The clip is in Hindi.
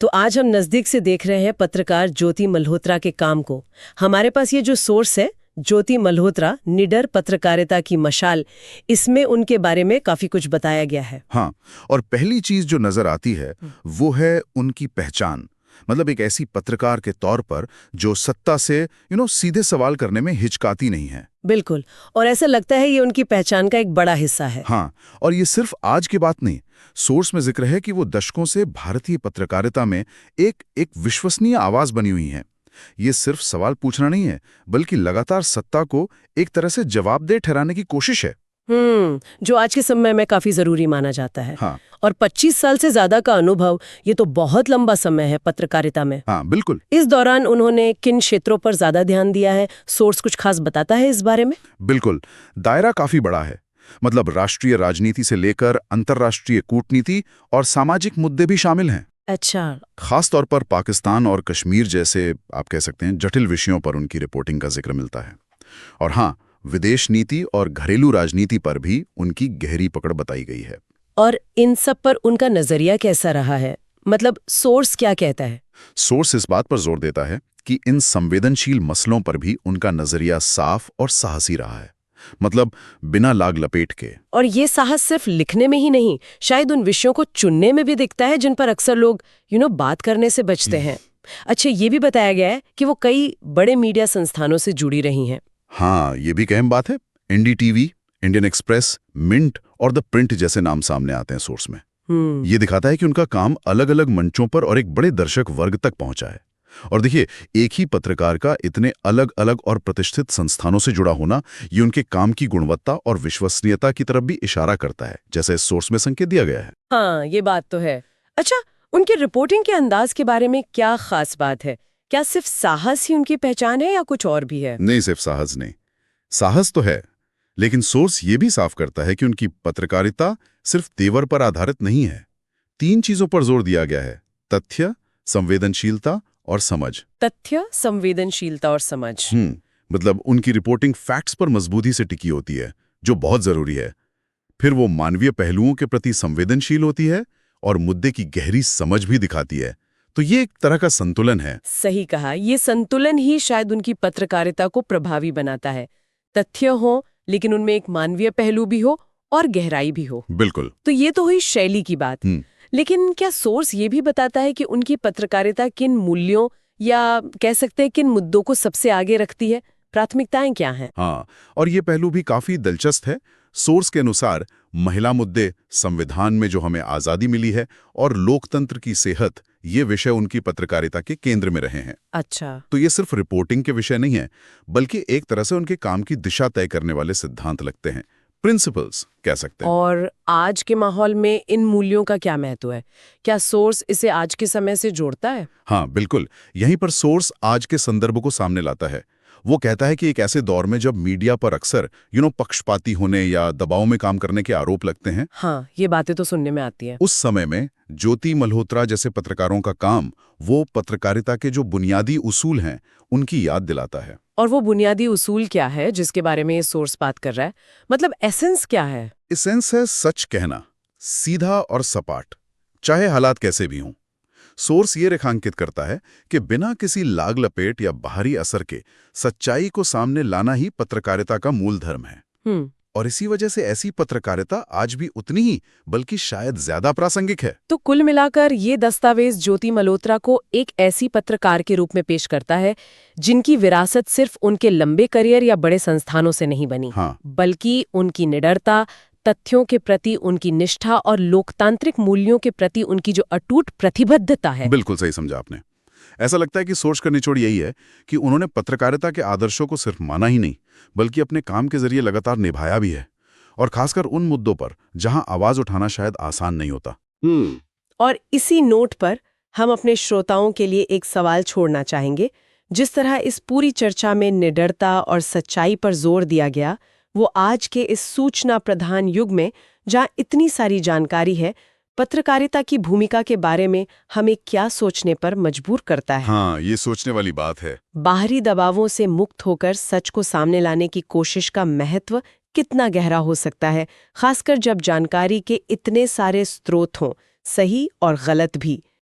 तो आज हम नजदीक से देख रहे हैं पत्रकार ज्योति मल्होत्रा के काम को। हमारे पास ये जो सोर्स है, ज्योति मल्होत्रा निडर पत्रकारिता की मशाल, इसमें उनके बारे में काफी कुछ बताया गया है। हाँ, और पहली चीज जो नजर आती है वो है उनकी पहचान। मतलब एक ऐसी पत्रकार के तौर पर जो सत्ता से सीधे सवाल करने में हिचकाती नहीं है। बिल्कुल, और ऐसा लगता है ये उनकी पहचान का एक बड़ा हिस्सा है। हाँ, और ये सिर्फ आज की बात नहीं। सोर्स में जिक्र है कि वो दशकों से भारतीय पत्रकारिता में एक विश्वसनीय आवाज बनी हुई है। ये सिर्फ सवाल पूछना नहीं है, बल्कि लगातार सत्ता को एक तरह से जवाबदेह ठहराने की कोशिश है। जो आज के समय में काफी जरूरी माना जाता है। हाँ। और 25 साल से ज्यादा का अनुभव, ये तो बहुत लंबा समय है पत्रकारिता में। हाँ, बिल्कुल। इस दौरान उन्होंने किन क्षेत्रों पर ज्यादा ध्यान दिया है? सोर्स कुछ खास बताता है इस बारे में? बिल्कुल, दायरा काफी बड़ा है। मतलब राष्ट्रीय राजनीति से लेकर अंतर्राष्ट्रीय कूटनीति और सामाजिक मुद्दे भी शामिल हैं। अच्छा। खास तौर पर पाकिस्तान और कश्मीर जैसे आप कह सकते हैं जटिल विषयों पर उनकी रिपोर्टिंग का जिक्र मिलता है। और हाँ, विदेश नीति और घरेलू राजनीति पर भी उनकी गहरी पकड़ बताई गई है। और इन सब पर उनका नजरिया कैसा रहा है? मतलब सोर्स क्या कहता है? सोर्स इस बात पर जोर देता है कि इन संवेदनशील मसलों पर भी उनका नजरिया साफ और साहसी रहा है। मतलब बिना लाग लपेट के। और ये साहस सिर्फ लिखने में ही नहीं, शायद उन विषयों को चुनने में भी दिखता है जिन पर अक्सर लोग बात करने से बचते हैं। अच्छा, ये भी बताया गया है कि वो कई बड़े मीडिया संस्थानों से जुड़ी रही हैं। हाँ, ये भी अहम बात है। एनडीटीवी, इंडियन एक्सप्रेस, मिंट और द प्रिंट जैसे नाम सामने आते हैं सोर्स में। ये दिखाता है कि उनका काम अलग अलग मंचों पर और एक बड़े दर्शक वर्ग तक पहुंचा है। और देखिए, एक ही पत्रकार का इतने अलग अलग और प्रतिष्ठित संस्थानों से जुड़ा होना, ये उनके काम की गुणवत्ता और विश्वसनीयता की तरफ भी इशारा करता है, जैसे इस सोर्स में संकेत दिया गया है। हाँ, ये बात तो है। अच्छा, उनके रिपोर्टिंग के अंदाज के बारे में क्या खास बात है? क्या सिर्फ साहस ही उनकी पहचान है या कुछ और भी है? नहीं, सिर्फ साहस नहीं। साहस तो है, लेकिन सोर्स ये भी साफ करता है कि उनकी पत्रकारिता सिर्फ तेवर पर आधारित नहीं है। 3 चीजों पर जोर दिया गया है: तथ्य, संवेदनशीलता और समझ। तथ्य, संवेदनशीलता और समझ। मतलब उनकी रिपोर्टिंग फैक्ट्स पर मजबूती से टिकी होती है, जो बहुत जरूरी है। फिर वो मानवीय पहलुओं के प्रति संवेदनशील होती है और मुद्दे की गहरी समझ भी दिखाती है। तो ये एक तरह का संतुलन है। सही कहा, ये संतुलन ही शायद उनकी पत्रकारिता को प्रभावी बनाता है। तथ्य हो, लेकिन उनमें एक मानवीय पहलू भी हो और गहराई भी हो। बिल्कुल। तो ये तो हुई शैली की बात। लेकिन क्या सोर्स ये भी बताता है कि उनकी पत्रकारिता किन मूल्यों या कह सकते हैं किन मुद्दों को सबसे आगे रखती है? प्राथमिकताएं क्या हैं? हाँ, और ये पहलू भी काफी दिलचस्प है। सोर्स के अनुसार महिला मुद्दे, संविधान में जो हमें आजादी मिली है और लोकतंत्र की सेहत, ये विषय उनकी पत्रकारिता के केंद्र में रहे हैं। अच्छा। तो ये सिर्फ रिपोर्टिंग के विषय नहीं है, बल्कि एक तरह से उनके काम की दिशा तय करने वाले सिद्धांत लगते हैं, प्रिंसिपल्स कह सकते हैं। और आज के माहौल में इन मूल्यों का क्या महत्व है? क्या सोर्स इसे आज के समय से जोड़ता है? हाँ, बिल्कुल। यहीं पर सोर्स आज के संदर्भ को सामने लाता है। वो कहता है कि एक ऐसे दौर में जब मीडिया पर अक्सर पक्षपाती होने या दबाव में काम करने के आरोप लगते हैं। हाँ, ये बातें तो सुनने में आती हैं। उस समय में ज्योति मल्होत्रा जैसे पत्रकारों का काम वो पत्रकारिता के जो बुनियादी उसूल हैं, उनकी याद दिलाता है। और वो बुनियादी उसूल क्या है जिसके बारे में ये सोर्स बात कर रहा है? मतलब एसेंस क्या है? एसेंस है सच कहना, सीधा और सपाट, चाहे हालात कैसे भी हों। सोर्स ये रेखांकित करता है कि बिना किसी लाग लपेट या बाहरी असर के सच्चाई को सामने लाना ही पत्रकारिता का मूल धर्म है। और इसी वजह से ऐसी पत्रकारिता आज भी उतनी ही, बल्कि शायद ज्यादा प्रासंगिक है। तो कुल मिलाकर ये दस्तावेज ज्योति मल्होत्रा को एक ऐसी पत्रकार के रूप में पेश करता है जिनकी विरासत सिर्फ उनके लंबे करियर या बड़े संस्थानों से नहीं बनी, बल्कि उनकी निडरता, तथ्यों के प्रति उनकी निष्ठा और लोकतांत्रिक मूल्यों के प्रति उनकी जो अटूट प्रतिबद्धता है। बिल्कुल सही समझा आपने। ऐसा लगता है कि सोर्स का निचोड़ यही है कि उन्होंने पत्रकारिता के आदर्शों को सिर्फ माना ही नहीं, बल्कि अपने काम के जरिए लगातार निभाया भी है, और खासकर उन मुद्दों पर जहां आवाज उठाना शायद आसान नहीं होता। और इसी नोट पर हम अपने श्रोताओं के लिए एक सवाल छोड़ना चाहेंगे। जिस तरह इस पूरी चर्चा में निडरता और सच्चाई पर जोर दिया गया, वो आज के इस सूचना प्रधान युग में जहां इतनी सारी जानकारी है, पत्रकारिता की भूमिका के बारे में हमें क्या सोचने पर मजबूर करता है। हाँ, ये सोचने वाली बात है। बाहरी दबावों से मुक्त होकर सच को सामने लाने की कोशिश का महत्व कितना गहरा हो सकता है, खासकर जब जानकारी के इतने सारे स्रोत हों, सही और गलत भी।